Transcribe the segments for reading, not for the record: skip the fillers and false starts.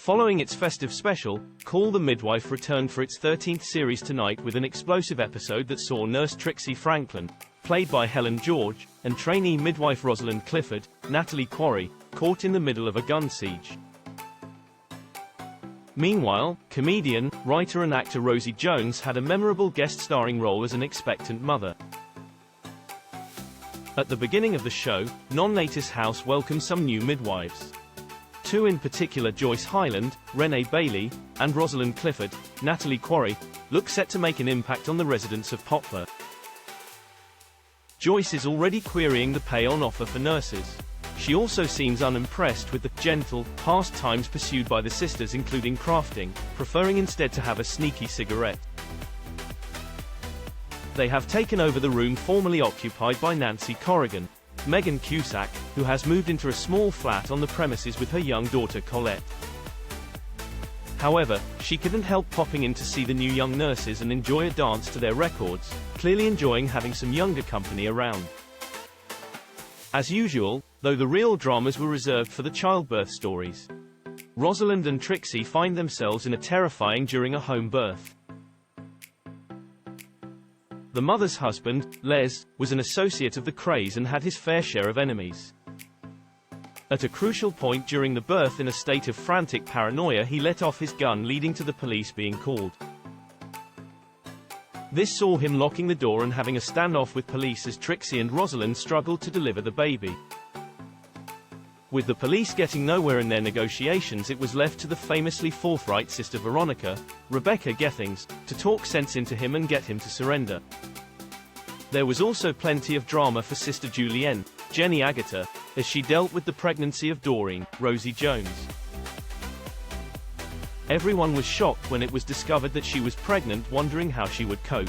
Following its festive special, Call the Midwife returned for its 13th series tonight with an explosive episode that saw Nurse Trixie Franklin, played by Helen George, and trainee midwife Rosalind Clifford, Natalie Quarry, caught in the middle of a gun siege. Meanwhile, comedian, writer and actor Rosie Jones had a memorable guest-starring role as an expectant mother. At the beginning of the show, Nonnatus House welcomed some new midwives. Two in particular, Joyce Highland, Renee Bailey, and Rosalind Clifford, Natalie Quarry, look set to make an impact on the residents of Poplar. Joyce is already querying the pay on offer for nurses. She also seems unimpressed with the gentle pastimes pursued by the sisters, including crafting, preferring instead to have a sneaky cigarette. They have taken over the room formerly occupied by Nancy Corrigan, Megan Cusack, who has moved into a small flat on the premises with her young daughter Colette. However, she couldn't help popping in to see the new young nurses and enjoy a dance to their records, clearly enjoying having some younger company around. As usual, though, the real dramas were reserved for the childbirth stories. Rosalind and Trixie find themselves in a terrifying during a home birth. The mother's husband, Les, was an associate of the Crays and had his fair share of enemies. At a crucial point during the birth, in a state of frantic paranoia, he let off his gun, leading to the police being called. This saw him locking the door and having a standoff with police as Trixie and Rosalind struggled to deliver the baby. With the police getting nowhere in their negotiations, it was left to the famously forthright sister Veronica, Rebecca Gethings, to talk sense into him and get him to surrender. There was also plenty of drama for Sister Julienne, Jenny Agutter, as she dealt with the pregnancy of Doreen, Rosie Jones. Everyone was shocked when it was discovered that she was pregnant, wondering how she would cope.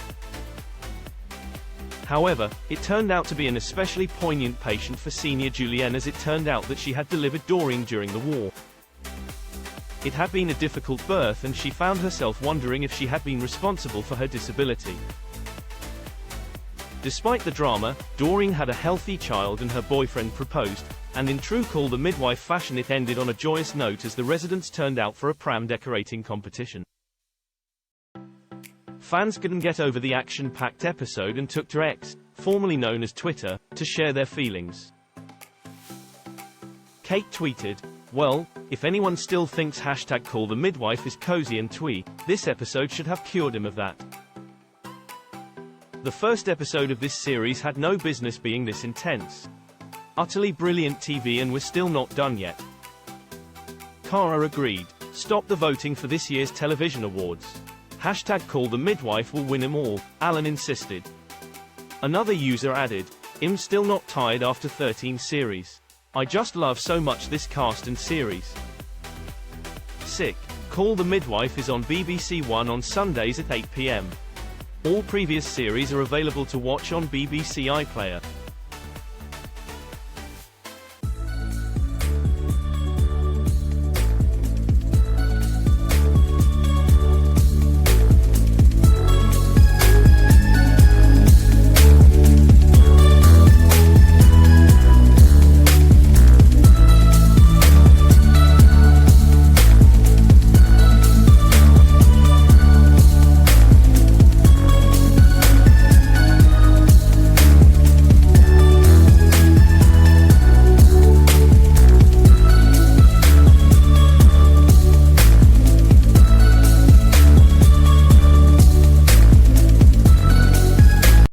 However, it turned out to be an especially poignant patient for senior Julienne, as it turned out that she had delivered Doreen during the war. It had been a difficult birth and she found herself wondering if she had been responsible for her disability. Despite the drama, Doreen had a healthy child and her boyfriend proposed, and in true Call the Midwife fashion it ended on a joyous note as the residents turned out for a pram decorating competition. Fans couldn't get over the action-packed episode and took to X, formerly known as Twitter, to share their feelings. Kate tweeted, "Well, if anyone still thinks #Call the Midwife is cozy and twee, this episode should have cured him of that." The first episode of this series had no business being this intense. Utterly brilliant TV, and we're still not done yet. Cara agreed. Stop the voting for this year's television awards. #Call the Midwife will win 'em all, Alan insisted. Another user added, "I'm still not tired after 13 series. I just love so much this cast and series." Sick. Call the Midwife is on BBC One on Sundays at 8 p.m. All previous series are available to watch on BBC iPlayer.